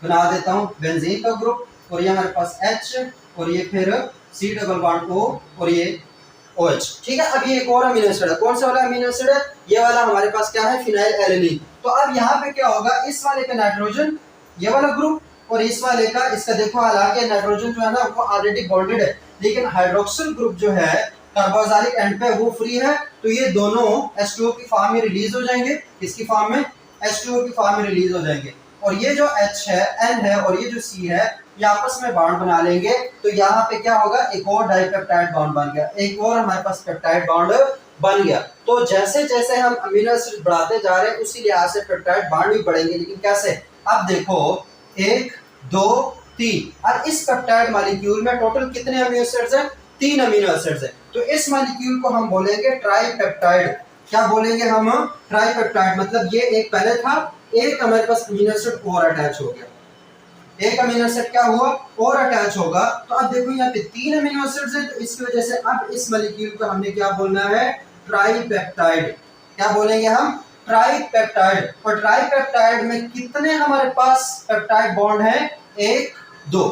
Speaker 1: बना देता हूँ बेंजीन का ग्रुप, और ये हमारे पास H और ये फिर C डबल बॉन्ड O और ये OH। ठीक है, अब ये एक और अमीनो एसिड है, कौन सा वाला अमीनो एसिड है, ये वाला हमारे पास क्या है, फिनाइल एलेनिन। तो अब यहाँ पे क्या होगा, इस वाले का नाइट्रोजन ये वाला ग्रुप और इस वाले का, इसका देखो हालांकि नाइट्रोजन जो है ना वो ऑलरेडी बॉन्डेड है, लेकिन हाइड्रोक्सिल ग्रुप जो है कार्बोक्सिलिक एंड पे वो फ्री है, तो ये दोनों H2O की फॉर्म में रिलीज हो जाएंगे, किसकी फॉर्म में, H2O की फॉर्म में रिलीज हो जाएंगे। और ये जो H है, N है और ये जो C है, ये आपस में बॉन्ड बना लेंगे, तो यहाँ पे क्या होगा, एक और डाइपेप्टाइड बॉन्ड बन गया, एक और हमारे पास पेप्टाइड बॉन्ड बन गया। तो जैसे जैसे हम अमीनो एसिड बढ़ाते जा रहे हैं उसी लिहाज से पेप्टाइड बॉन्ड भी बढ़ेंगे, लेकिन कैसे, अब देखो 1 2 3, और इस पेप्टाइड मॉलिक्यूल में टोटल कितने अमीनो एसिड्स हैं, 3 अमीनो एसिड्स हैं। तो इस मॉलिक्यूल को हम बोलेंगे ट्राइपेप्टाइड। क्या बोलेंगे हम, ट्राइपेप्टाइड। मतलब ये एक पहले था, एक हमारे पास अमीनो एसिड और अटैच हो गया, एक अमीनो एसिड क्या हुआ और अटैच होगा। तो अब देखो यहाँ पे 3 अमीनो एसिड्स हैं, तो इसकी वजह से अब इस मॉलिक्यूल को हमने क्या बोलना है, ट्राइपेप्टाइड। क्या बोलेंगे हम, ट्राइपेप्टाइड। और ट्राइपेप्टाइड में कितने हमारे पास पेप्टाइड बॉन्ड हैं, 1 2,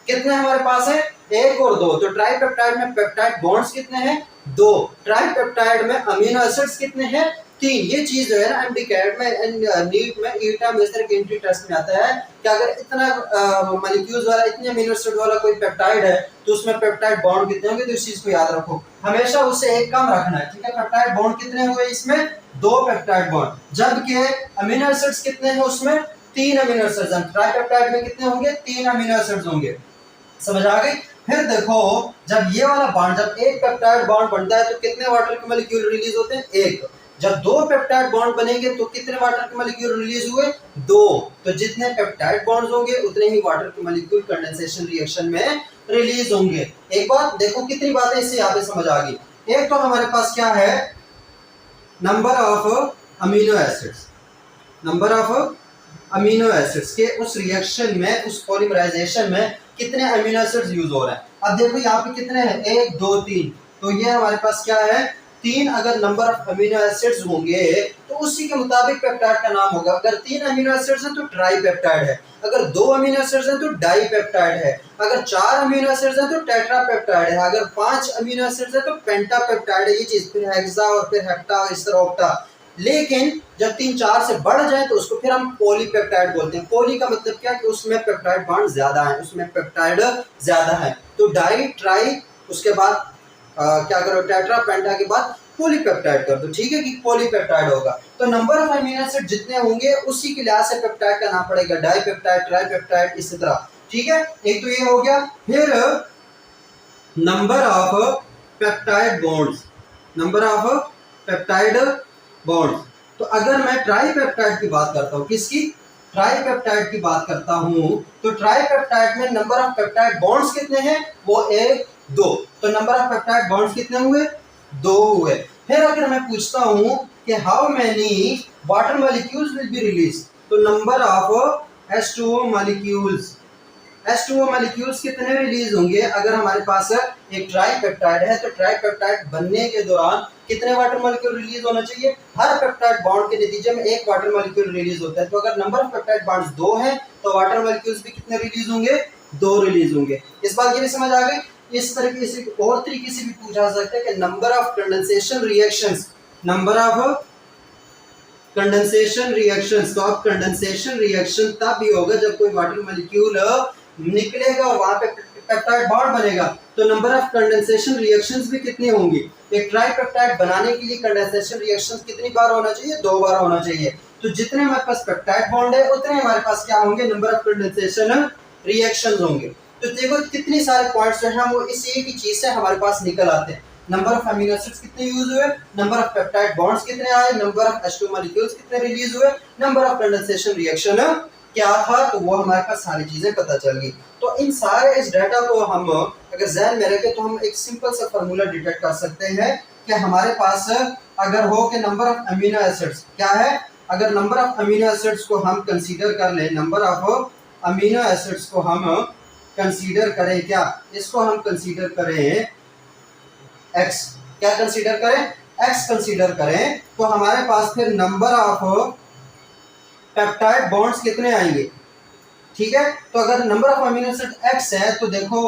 Speaker 1: कितने हमारे पास है, 1 और 2। तो ट्राइपेप्टाइड में पेप्टाइड बॉन्ड्स कितने हैं, 2। ट्राइपेप्टाइड में अमीनो एसिड्स कितने हैं, 3। ये चीज जो है ना एमडीकैट में, नीट में, ईटा में, इस तरह के एंट्री टेस्ट में आता है कि अगर इतना मॉलिक्यूल्स वाला, इतने अमीनो एसिड वाला कोई पेप्टाइड है तो उसमें पेप्टाइड बॉन्ड कितने होंगे, तो इस चीज को याद रखो, हमेशा उससे एक कम रखना है। ठीक है, पेप्टाइड बॉन्ड कितने हुए इसमें, 2 पेप्टाइड बॉन्ड, जबकि अमीनो एसिड्स कितने हैं उसमें, 3 अमीनो एसिड्स हैं। ट्राइपेप्टाइड में कितने होंगे, 3 अमीनो एसिड्स होंगे। समझ आ गई। फिर देखो जब ये वाला बॉन्ड, जब एक पेप्टाइड बॉन्ड बनता है तो कितने वाटर के मॉलिक्यूल रिलीज होते हैं, 1। जब 2 पेप्टाइड बॉन्ड बनेंगे तो कितने वाटर के मॉलिक्यूल रिलीज हुए, 2। तो जितने पेप्टाइड बॉन्ड्स होंगे उतने ही वाटर के मॉलिक्यूल कंडेंसेशन रिएक्शन में रिलीज होंगे। एक बात देखो, कितनी बातें इससे यहाँ पे समझ आ गई। एक तो हमारे पास क्या है, number of amino acids, number of amino acids के उस रिएक्शन में, उस पॉलीमराइजेशन में कितने अमीनो एसिड्स यूज हो रहे हैं। अब देखो यहाँ पे कितने हैं, 1 2 3, तो ये हमारे पास क्या है, 3। अगर नंबर ऑफ अमीनो एसिड्स होंगे तो उसी के मुताबिक पेप्टाइड का नाम होगा। अगर 3 अमीनो एसिड्स हैं तो ट्राइपेप्टाइड है, अगर 2 अमीनो एसिड्स हैं तो डाइपेप्टाइड है, अगर 4 अमीनो एसिड्स हैं तो टेट्रापेप्टाइड है, अगर 5 अमीनो एसिड्स हैं तो पेंटापेप्टाइड है। ये चीज, फिर हेक्सा और फिर हेप्टा, इस तरह ऑक्टा। लेकिन जब 3 4 से बढ़ जाए तो उसको फिर हम पॉलीपेप्टाइड बोलते हैं। पॉली का मतलब क्या, कि उसमें पेप्टाइड बॉन्ड ज्यादा है, उसमें पेप्टाइड ज्यादा है। तो डाई, ट्राई, उसके बाद क्या करो, टेट्रा, पेंटा के बाद पॉलीपेप्टाइड कर दो। ठीक है, कि पॉलीपेप्टाइड होगा। तो नंबर ऑफ अमीनो एसिड जितने होंगे उसी के लिहाज से पेप्टाइड का नाम पड़ेगा, डाइपेप्टाइड, ट्राइपेप्टाइड, इसी तरह। ठीक है, एक तो ये हो गया। फिर number of peptide bonds, number of peptide bonds. तो अगर मैं ट्राइपेप्टाइड की बात करता हूँ, किसकी, ट्राइपेप्टाइड की बात करता हूँ, तो ट्राइपेप्टाइड में नंबर ऑफ पेप्टाइड बॉन्ड्स कितने हैं, वो 1 2। तो नंबर ऑफ पेप्टाइड बॉन्ड्स कितने हुए, 2 हुए। फिर अगर मैं पूछता हूँ कि how many water molecules will be release, तो number of H2O molecules, H2O molecules कितने रिलीज होंगे। अगर हमारे पास एक ट्राइपेप्टाइड है तो ट्राइपेप्टाइड बनने के दौरान कितने वाटर मॉलिक्यूल रिलीज होना चाहिए, हर पेप्टाइड बॉन्ड के नतीजे में 1 वाटर मॉलिक्यूल रिलीज होता है। तो अगर नंबर ऑफ पेप्टाइड बॉन्ड्स 2 हैं तो वाटर मॉलिक्यूल्स भी कितने रिलीज होंगे, 2 रिलीज होंगे। इस बात ये भी समझ आ गई। इस तरीके से और तरीके से भी पूछा जा सकता है कि number of condensation reactions, number of condensation reactions. तो अब कंडेंसेशन रिएक्शन तब भी होगा जब कोई वाटर मॉलिक्यूल निकलेगा और वहां पे पेप्टाइड बॉन्ड बनेगा। तो नंबर ऑफ कंडेंसेशन रिएक्शंस भी कितनी होंगी, एक ट्राइपेप्टाइड बनाने के लिए कंडेंसेशन रिएक्शंस कितनी बार होना चाहिए, 2 बार होना चाहिए। तो जितने हमारे पास पेप्टाइड बॉन्ड है उतने हमारे पास क्या होंगे, नंबर ऑफ कंडेंसेशन रिएक्शंस होंगे। तो देखो कितने सारे पॉइंट्स जो हैं वो इस एक ही चीज से हमारे पास निकल आते हैं। नंबर ऑफ अमीनो एसिड्स कितने यूज हुए, नंबर ऑफ पेप्टाइड बॉन्ड्स कितने आए, नंबर ऑफ H2 मॉलिक्यूल्स कितने रिलीज हुए, नंबर ऑफ कंडेंसेशन रिएक्शन क्या था, तो वो हमारे पास सारी चीजें पता चल गई। तो इन सारे इस डाटा को हम अगर ज़हन में रखें तो हम एक सिंपल सा फार्मूला डिटेक्ट कर सकते हैं कि हमारे पास अगर हो कि नंबर ऑफ अमीनो एसिड्स क्या है, अगर नंबर ऑफ अमीनो एसिड्स को हम कंसीडर कर लें, नंबर ऑफ अमीनो एसिड्स को हम कंसीडर करें, क्या इसको हम कंसीडर करें एक्स, क्या कंसीडर करें, एक्स कंसीडर करें, तो हमारे पास फिर नंबर ऑफ पेप्टाइड बॉन्ड्स कितने आएंगे, ठीक है। तो अगर number of amino acid x है तो देखो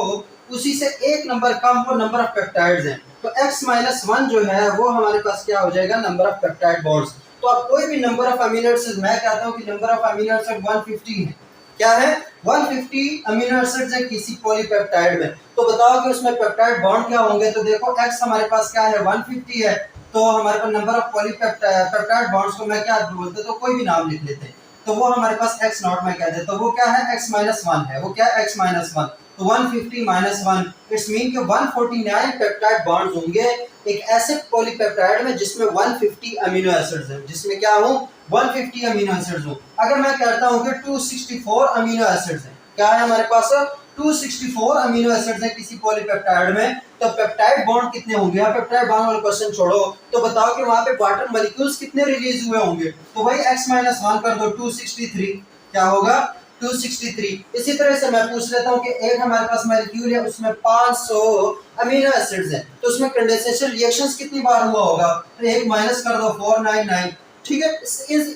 Speaker 1: उसी से एक नंबर कम वो नंबर ऑफ पेप्टाइड्स हैं, तो x माइनस वन जो है वो हमारे पास क्या हो जाएगा, नंबर ऑफ पेप्टाइड बॉन्ड्स। तो अब कोई भी नंबर ऑफ अमीनो एसिड, मैं कहता हूं कि नंबर ऑफ अमीनो एसिड 150 है, क्या है 150 अमीनो एसिड्स है किसी पॉलीपेप्टाइड में, तो बताओ कि उसमें पेप्टाइड बॉन्ड क्या होंगे। तो देखो x हमारे पास क्या है 150 है, तो हमारे पास नंबर ऑफ पॉलीपेप्टाइड बॉन्ड्स को मैं क्या बोलते, तो कोई भी नाम लिख लेते हैं, तो वो हमारे पास x नॉट में कहते हैं, तो वो क्या है x माइनस वन है, वो क्या है x माइनस वन, तो 150 माइनस वन इट्स मीन कि 149 पेप्टाइड बॉन्ड्स होंगे एक ऐसे पॉलीपेप्टाइड में जिसमें 150 अमीनो एसिड्स हैं, जिसमें क्या हो 150 अमीनो एसिड्स हो। अगर मैं कहता हूं कि 264 अमीनो एसिड्स हैं, क्या है हमारे पास 264 अमीनो एसिड्स हैं किसी पॉलीपेप्टाइड में, तो पेप्टाइड बॉन्ड कितने होंगे, यहाँ पेप्टाइड बॉन्ड वाला क्वेश्चन छोड़ो, तो बताओ कि वहां पे वाटर मॉलिक्यूल्स कितने रिलीज हुए होंगे, तो भाई x माइनस वन कर दो 263, क्या होगा 263। इसी तरह से मैं पूछ लेता हूं कि एक हमारे पास मॉलिक्यूल है उसमें 500 अमीनो एसिड्स हैं, तो उसमें कंडेंसेशन रिएक्शंस कितनी बार हुआ होगा, तो एक माइनस कर दो 499, ठीक है,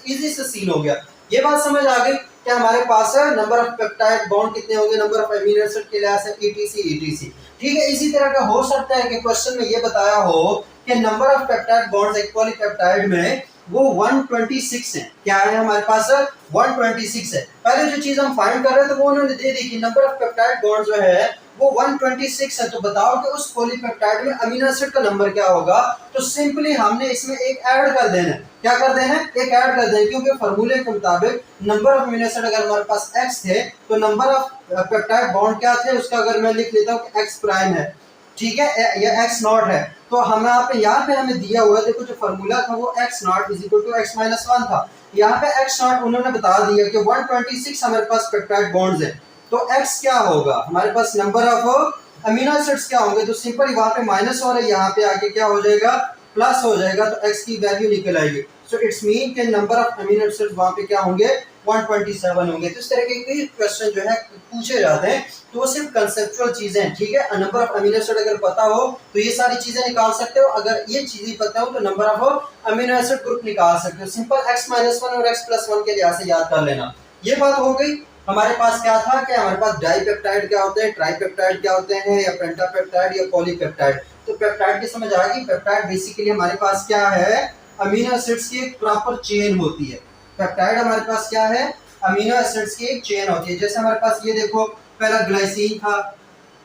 Speaker 1: इजी से सीन हो गया। ये बात समझ आ गई कि हमारे पास है नंबर ऑफ पेप्टाइड बॉन्ड कितने होंगे, नंबर ऑफ अमीनो एसिड के लिहाज से etc, ठीक है। इसी तरह का हो सकता है कि क्वेश्चन में ये बताया हो कि नंबर ऑफ पेप्टाइड बॉन्ड्स एक पॉलीपेप्टाइड में वो 126 है, क्या है हमारे पास 126 है। पहले जो चीज हम फाइंड कर रहे थे वो उन्होंने दे दी कि नंबर ऑफ पेप्टाइड बॉन्ड्स जो है वो 126 है, तो बताओ कि उस पॉलीपेप्टाइड में अमीनो एसिड का नंबर क्या होगा, तो सिंपली हमने इसमें एक ऐड कर देना है, क्या कर देना है, एक ऐड कर देना है, क्योंकि फार्मूले के मुताबिक नंबर ऑफ अमीनो एसिड अगर हमारे पास x थे तो नंबर ऑफ पेप्टाइड बॉन्ड क्या थे, उसका अगर मैं लिख लेता हूं कि x प्राइम है, ठीक है, या x नॉट है, तो हमें यहाँ पे हमें दिया हुआ है, देखो जो फार्मूला था वो x not is equal to x minus one था, यहाँ पे x नॉट उन्होंने बता दिया कि 126 हमारे पास पेप्टाइड बॉन्ड्स है, तो x क्या होगा हमारे पास नंबर ऑफ अमीनो एसिड्स क्या होंगे, तो सिंपल वहां पे माइनस हो रहा है, यहाँ पे आके क्या हो जाएगा प्लस हो जाएगा, तो x की वैल्यू निकल आएगी, सो इट्स मीन के नंबर ऑफ अमीनो एसिड्स वहां पे क्या होंगे 127 होंगे। तो इस तरह के कई क्वेश्चन जो है पूछे जाते हैं, तो वो सिर्फ कंसेप्चुअल चीजें हैं, ठीक है। नंबर ऑफ अमीनो एसिड अगर पता हो तो ये सारी चीजें निकाल सकते हो, अगर ये चीजें पता हो तो number of amino acid group निकाल सकते हो, सिंपल x माइनस वन और x प्लस वन के लिहाज से याद कर लेना। ये बात हो गई। हमारे पास क्या था कि हमारे पास डाइपेप्टाइड क्या होते हैं, ट्राइपेप्टाइड क्या होते हैं, या पेंटापेप्टाइड या पॉलीपेप्टाइड। तो पेप्टाइड की समझ आ गई। पेप्टाइड बेसिकली हमारे पास क्या है, अमीनो एसिड्स की एक प्रॉपर चेन होती है। पेप्टाइड हमारे पास क्या है, अमीनो एसिड्स की एक चेन होती है। जैसे हमारे पास ये देखो पहला ग्लाइसिन था,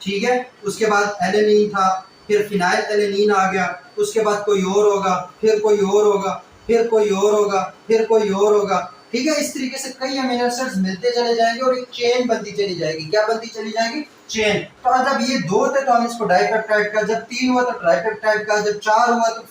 Speaker 1: ठीक है, उसके बाद एलेनिन था, फिर फिनाइल एलेनिन आ गया, उसके बाद कोई और होगा, फिर कोई और होगा, फिर कोई और होगा, फिर कोई और होगा, ठीक है। इस तरीके से कई अमीनो एसिड्स मिलते चले जाएंगे और एक चेन बनती चली जाएगी। क्या बनती चली जाएगी, चेन। तो जब ये दो थे तो हम इसको डाइपेप्टाइड का, जब तीन हुआ तो ट्राइपेप्टाइड का, जब चार हुआ तो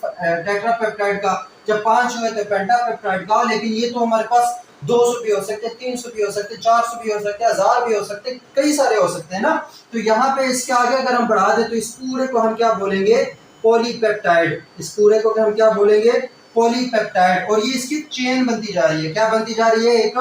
Speaker 1: टेट्रापेप्टाइड का, जब पांच हुए तो पेंटापेप्टाइड का। लेकिन ये तो हमारे पास 200 भी हो सकते, 300 भी हो सकते, 400 भी हो सकते, 1000 भी हो सकते, कई सारे हो सकते हैं ना। तो यहाँ पे इसके आगे अगर हम बढ़ा दें तो इस पूरे को हम क्या बोलेंगे, पॉलीपेप्टाइड। इस पूरे को हम क्या बोलेंगे, पॉलीपेप्टाइड। और ये इसकी चेन बनती जा रही है। क्या बनती जा रही है, एक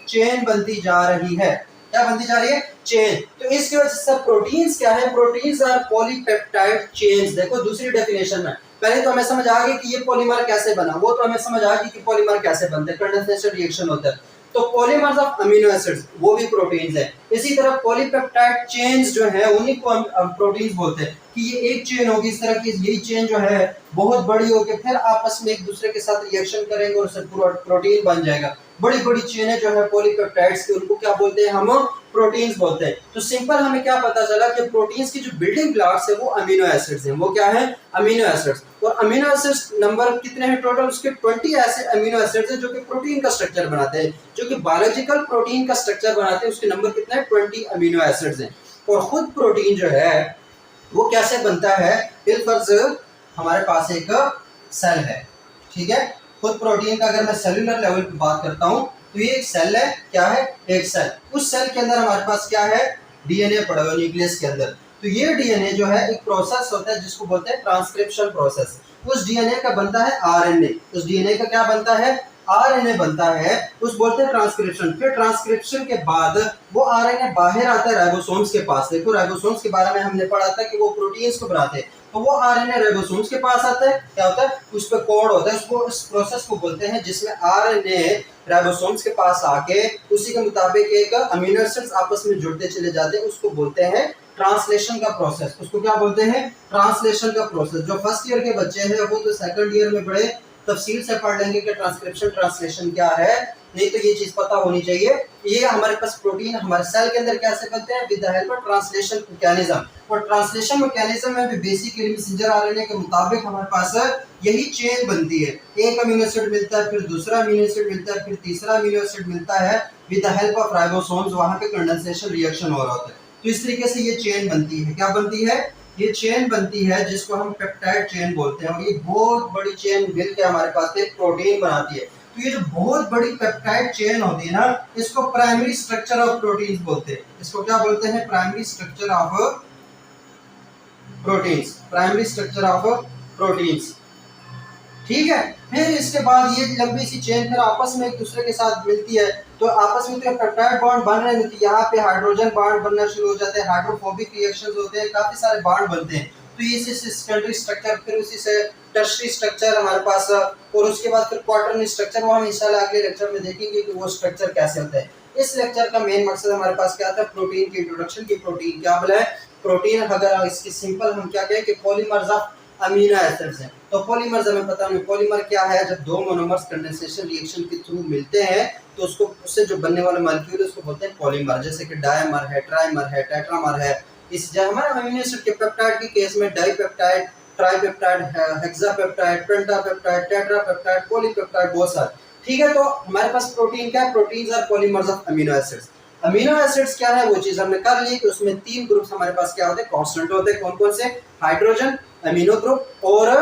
Speaker 1: चेन बनती जा रही है। क्या बनती जा रही है, चेन। तो इसकी वजह से प्रोटीन्स क्या है, प्रोटीन्स आर पॉलीपेप्टाइड चेन्स। देखो दूसरी डेफिनेशन में, पहले तो हमें समझ आ गई कि ये पॉलीमर कैसे बना, वो तो हमें समझ आ गई कि पॉलीमर कैसे बनते हैं, कंडेंसेशन रिएक्शन होता है। तो पॉलीमर्स ऑफ अमीनो एसिड्स वो भी प्रोटीन्स है। इसी तरह पॉलीपेप्टाइड चेन्स जो है उन्हीं को हम प्रोटीन्स बोलते हैं कि ये एक चेन होगी इस तरह की, यही चेन जो है बहुत बड़ी होकर फिर आपस में एक दूसरे के साथ रिएक्शन करेंगे और उससे प्रोटीन बन जाएगा। बड़ी बड़ी चेनें जो है पॉलीपेप्टाइड्स की, उनको क्या बोलते हैं, हम प्रोटीन्स बोलते हैं। तो सिंपल हमें क्या पता चला कि प्रोटीन्स की जो बिल्डिंग ब्लॉक्स है वो अमीनो एसिड्स हैं। वो क्या है, अमीनो एसिड्स। और अमीनो एसिड्स नंबर कितने हैं टोटल, उसके 20 ऐसे अमीनो एसिड्स हैं जो कि प्रोटीन का स्ट्रक्चर बनाते हैं, जो कि बायोलॉजिकल प्रोटीन का स्ट्रक्चर बनाते हैं। उसके नंबर कितने हैं, 20 अमीनो एसिड्स हैं। और खुद प्रोटीन जो है वो कैसे बनता है, बिलफर्ज हमारे पास एक सेल है, ठीक है। खुद प्रोटीन का अगर मैं सेलुलर लेवल पे बात करता हूँ तो ये एक सेल है, क्या है, एक सेल। उस सेल के अंदर हमारे पास क्या है, डीएनए पड़ा हुआ न्यूक्लियस के अंदर। तो ये डीएनए जो है एक प्रोसेस होता है जिसको बोलते हैं ट्रांसक्रिप्शन प्रोसेस। उस डीएनए का बनता है आरएनए, उस डीएनए का क्या बनता है, आरएनए बनता है, उस बोलते हैं ट्रांसक्रिप्शन। फिर ट्रांसक्रिप्शन के बाद वो आरएनए बाहर आता है राइबोसोम्स के पास। देखो राइबोसोम्स के बारे में हमने पढ़ा था कि वो प्रोटीन्स को बनाते हैं, तो वो आरएनए राइबोसोम्स के पास आता है, क्या होता है, उस पर कोड होता है, उसको इस प्रोसेस को बोलते हैं जिसमें आरएनए राइबोसोम्स के पास आके उसी के मुताबिक एक अमीनो एसिड्स आपस में जुड़ते चले जाते हैं, उसको बोलते हैं ट्रांसलेशन का प्रोसेस। उसको क्या बोलते हैं, ट्रांसलेशन का प्रोसेस। जो फर्स्ट ईयर के बच्चे हैं वो तो सेकंड ईयर में बड़े तफसील से पढ़ लेंगे कि ट्रांसक्रिप्शन ट्रांसलेशन क्या है, नहीं तो ये चीज पता होनी चाहिए। ये हमारे पास प्रोटीन हमारे सेल के अंदर कैसे बनते हैं, with the help of translation mechanism. और ट्रांसलेशन मैकेनिज्म में भी बेसिकली मैसेंजर आरएनए के मुताबिक हमारे पास यही चेन बनती है। एक अमीनो एसिड मिलता है, फिर दूसरा अमीनो एसिड मिलता है, फिर तीसरा अमीनो एसिड मिलता है, with the help of ribosomes वहां पे कंडेंसेशन रिएक्शन हो रहा होता है। तो इस तरीके से ये चेन बनती है। क्या बनती है, ये चेन बनती है जिसको हम पेप्टाइड चेन बोलते हैं। और ये बहुत बड़ी चेन मिलकर हमारे पास एक प्रोटीन बनाती है। तो ये जो बहुत बड़ी पेप्टाइड चेन होती है ना, इसको प्राइमरी स्ट्रक्चर ऑफ प्रोटीन्स बोलते हैं। इसको क्या बोलते हैं, primary structure of proteins, primary structure of proteins. ठीक है, फिर इसके बाद ये लंबी सी चेन फिर आपस में एक दूसरे के साथ मिलती है, तो आपस में तो पेप्टाइड बॉन्ड बन रहे हैं, तो यहाँ पे हाइड्रोजन बॉन्ड बनना शुरू हो जाते हैं, हाइड्रोफोबिक रिएक्शंस होते हैं, काफी सारे बॉन्ड बनते हैं। तो ये सेकेंडरी स्ट्रक्चर, फिर उसी से टर्शियरी स्ट्रक्चर हमारे पास, और उसके बाद फिर क्वार्टरनरी स्ट्रक्चर, वो हम इंशाल्लाह अगले लेक्चर में देखेंगे कि वो स्ट्रक्चर कैसे होता है। इस लेक्चर का मेन मकसद हमारे पास क्या था, प्रोटीन की इंट्रोडक्शन की। प्रोटीन क्या बोला है, प्रोटीन अगर इसकी सिंपल हम क्या कहें कि पॉलीमर्स ऑफ अमीनो एसिड्स हैं। तो पॉलीमर्स हमें पता है, पॉलीमर क्या है, जब दो मोनोमर्स कंडेंसेशन रिएक्शन के थ्रू मिलते हैं तो उसको उससे जो बनने वाला मॉलिक्यूल है उसको बोलते हैं पॉलीमर। जैसे कि डायमर है, ट्राइमर है, टेट्रामर है। इस जब हमारे अमीनो एसिड के पेप्टाइड के केस में डाइपेप्टाइड, ट्राइपेप्टाइड, हेक्सापेप्टाइड, पेंटापेप्टाइड, टेट्रापेप्टाइड, पॉलीपेप्टाइड, बहुत सारे। ठीक है, तो हमारे पास प्रोटीन क्या है, proteins are polymers of amino acids. Amino acids क्या है वो चीज हमने कर ली कि उसमें तीन ग्रुप्स हमारे पास क्या होते हैं, कांस्टेंट होते हैं। कौन कौन से, हाइड्रोजन अमीनो ग्रुप और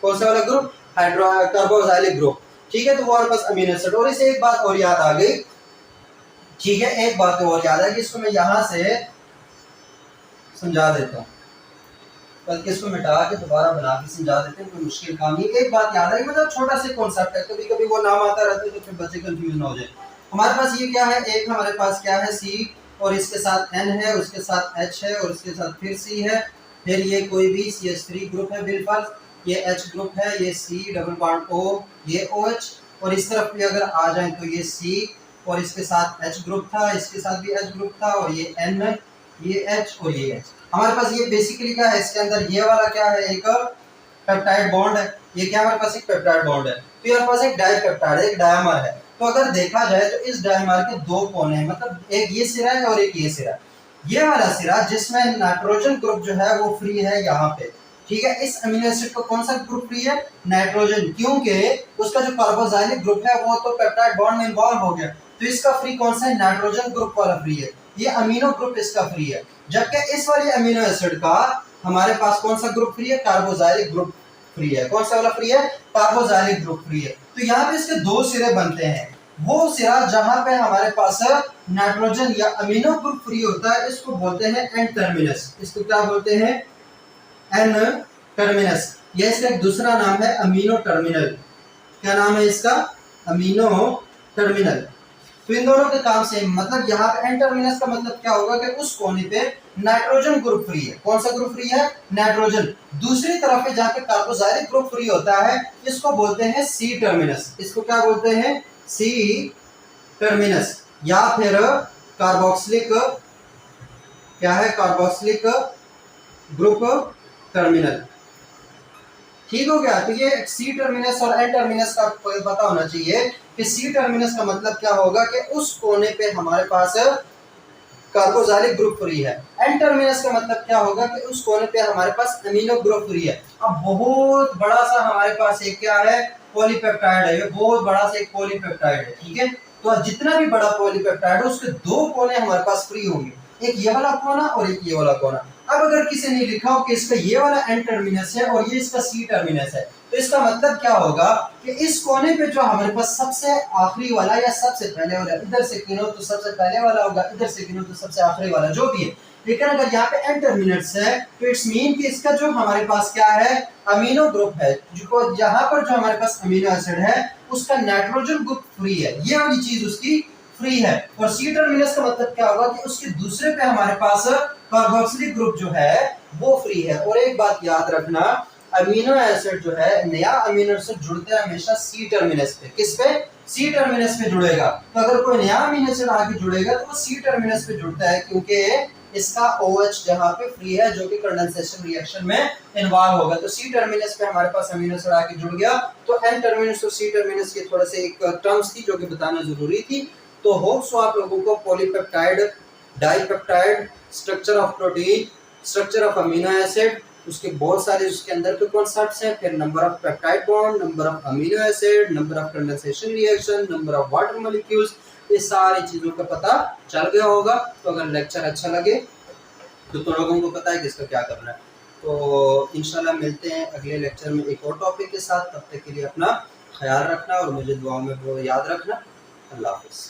Speaker 1: कौन सा वाला ग्रुप, कार्बोक्सिलिक ग्रुप। ठीक है, तो वो हमारे पास अमीनो एसिड। और इसे एक बात और याद आ गई, ठीक है, एक बात और याद है कि इसको मैं यहां से समझा देता हूँ, बल्कि इसको मिटा के दोबारा बना के समझा देते हैं, कोई मुश्किल काम नहीं। एक बात याद है, मतलब छोटा सा कॉन्सेप्ट है, कभी कभी वो नाम आता रहता है तो फिर बच्चे कंफ्यूज ना हो जाए। हमारे पास ये क्या है, एक हमारे पास क्या है सी, और इसके साथ N है, उसके साथ H है, और उसके साथ फिर C है, फिर ये कोई भी CH3 ग्रुप है बिल्कुल, ये H ग्रुप है, ये C डबल बॉन्ड O, ये OH, और इस तरफ भी अगर आ जाए तो ये C, और इसके साथ H ग्रुप था, इसके साथ भी H ग्रुप था, और ये N, ये H और ये H। हमारे पास ये बेसिकली क्या है, इसके अंदर ये वाला क्या है, एक पेप्टाइड बॉन्ड है। ये क्या हमारे पास एक पेप्टाइड बॉन्ड है। तो ये हमारे पास एक डाइपेप्टाइड है, एक डायमर है। तो अगर देखा जाए तो इस डायमर के दो कोने हैं, मतलब एक ये सिरा है और एक ये सिरा। ये वाला सिरा जिसमें नाइट्रोजन ग्रुप जो है वो फ्री है यहाँ पे। ठीक है, इस अमीनो एसिड को कौन सा ग्रुप फ्री है, नाइट्रोजन, क्योंकि उसका जो कार्बोक्सिलिक ग्रुप है वो तो पेप्टाइड बॉन्ड में इन्वॉल्व हो गया, तो इसका फ्री कौन सा है, नाइट्रोजन ग्रुप वाला फ्री है। ये अमीनो ग्रुप इसका फ्री है। जबकि इस वाले अमीनो एसिड का हमारे पास कौन सा ग्रुप फ्री है, कार्बोक्सिलिक ग्रुप फ्री है। कौन सा वाला फ्री है, कार्बोक्सिलिक ग्रुप फ्री है। तो यहाँ पे इसके दो सिरे बनते हैं। वो सिरा जहां पे हमारे पास नाइट्रोजन या अमीनो ग्रुप फ्री होता है इसको बोलते हैं एन टर्मिनस। इसको क्या बोलते हैं, एन टर्मिनस। यह इसका एक दूसरा नाम है अमीनो टर्मिनल। क्या नाम है इसका, अमीनो टर्मिनल। तो इन दोनों के काम सेम, मतलब यहाँ पे एन टर्मिनस का मतलब क्या होगा कि उस कोने पे नाइट्रोजन ग्रुप फ्री है। कौन सा ग्रुप फ्री है, नाइट्रोजन। दूसरी तरफ पे जहाँ पे कार्बोक्सिलिक ग्रुप फ्री होता है इसको बोलते हैं सी टर्मिनस। इसको क्या बोलते हैं, सी टर्मिनस, या फिर कार्बोक्सिलिक, क्या है, कार्बोक्सिलिक ग्रुप टर्मिनल। ठीक हो गया। तो ये सी टर्मिनस और एन टर्मिनस का पता होना चाहिए कि सी टर्मिनस का मतलब क्या होगा कि उस कोने पे हमारे पास कार्बोक्सिलिक ग्रुप फ्री है। एन टर्मिनस का मतलब क्या होगा कि उस कोने पे हमारे पास अमीनो ग्रुप फ्री है। अब बहुत बड़ा सा हमारे पास एक क्या है, पॉलीपेप्टाइड है। ये बहुत बड़ा सा एक पॉलीपेप्टाइड है। ठीक है, तो जितना भी बड़ा पॉलीपेप्टाइड है उसके दो कोने हमारे पास फ्री होंगे, एक ये वाला कोना और एक ये वाला कोना। अब अगर किसी ने लिखा हो कि इसका ये वाला एन टर्मिनस है और ये इसका सी टर्मिनस है, तो इसका मतलब क्या होगा कि इस कोने पे जो हमारे पास सबसे आखिरी वाला या सबसे पहले वाला, इधर से गिनो तो सबसे पहले वाला होगा, इधर से गिनो तो सबसे आखिरी वाला, जो भी है। लेकिन अगर यहाँ पे एन टर्मिनस है तो इट्स मीन कि इसका जो हमारे पास क्या है, अमीनो ग्रुप है, जो यहाँ पर जो हमारे पास अमीनो एसिड है उसका नाइट्रोजन ग्रुप फ्री है, ये वाली चीज उसकी फ्री है। और सी टर्मिनस का मतलब क्या होगा कि उसके दूसरे पे हमारे पास कार्बोक्सिलिक ग्रुप जो है वो फ्री है। और एक बात याद रखना, अमीनो एसिड जो है, नया अमीनो एसिड जुड़ता है हमेशा सी टर्मिनस पे। किस पे? सी टर्मिनस पे जुड़ेगा। तो अगर कोई नया अमीनो एसिड आगे जुड़ेगा तो वो सी टर्मिनस पे जुड़ता है, क्योंकि इसका OH जहां पे फ्री है जो कि कंडेंसेशन रिएक्शन में इन्वॉल्व होगा। तो सी टर्मिनस पे हमारे पास अमीनो एसिड आके जुड़ गया। तो एन टर्मिनस और सी टर्मिनस के थोड़े से एक टर्म्स थी जो कि बताना जरूरी थी। तो होप सो आप लोगों को polypeptide, dipeptide, structure of protein, structure of amino acid, उसके बहुत सारे उसके अंदर के कॉन्सेप्ट्स हैं, फिर number of peptide bond, number of amino acid, number of condensation reaction, number of water molecules, ये सारी चीजों का पता चल गया होगा। तो अगर लेक्चर अच्छा लगे तो लोगों को पता है कि इसका क्या करना है। तो इंशाल्लाह मिलते हैं अगले लेक्चर में एक और टॉपिक के साथ। तब तक के लिए अपना ख्याल रखना और मुझे दुआओं में वो याद रखना। अल्लाह हाफ़िज़।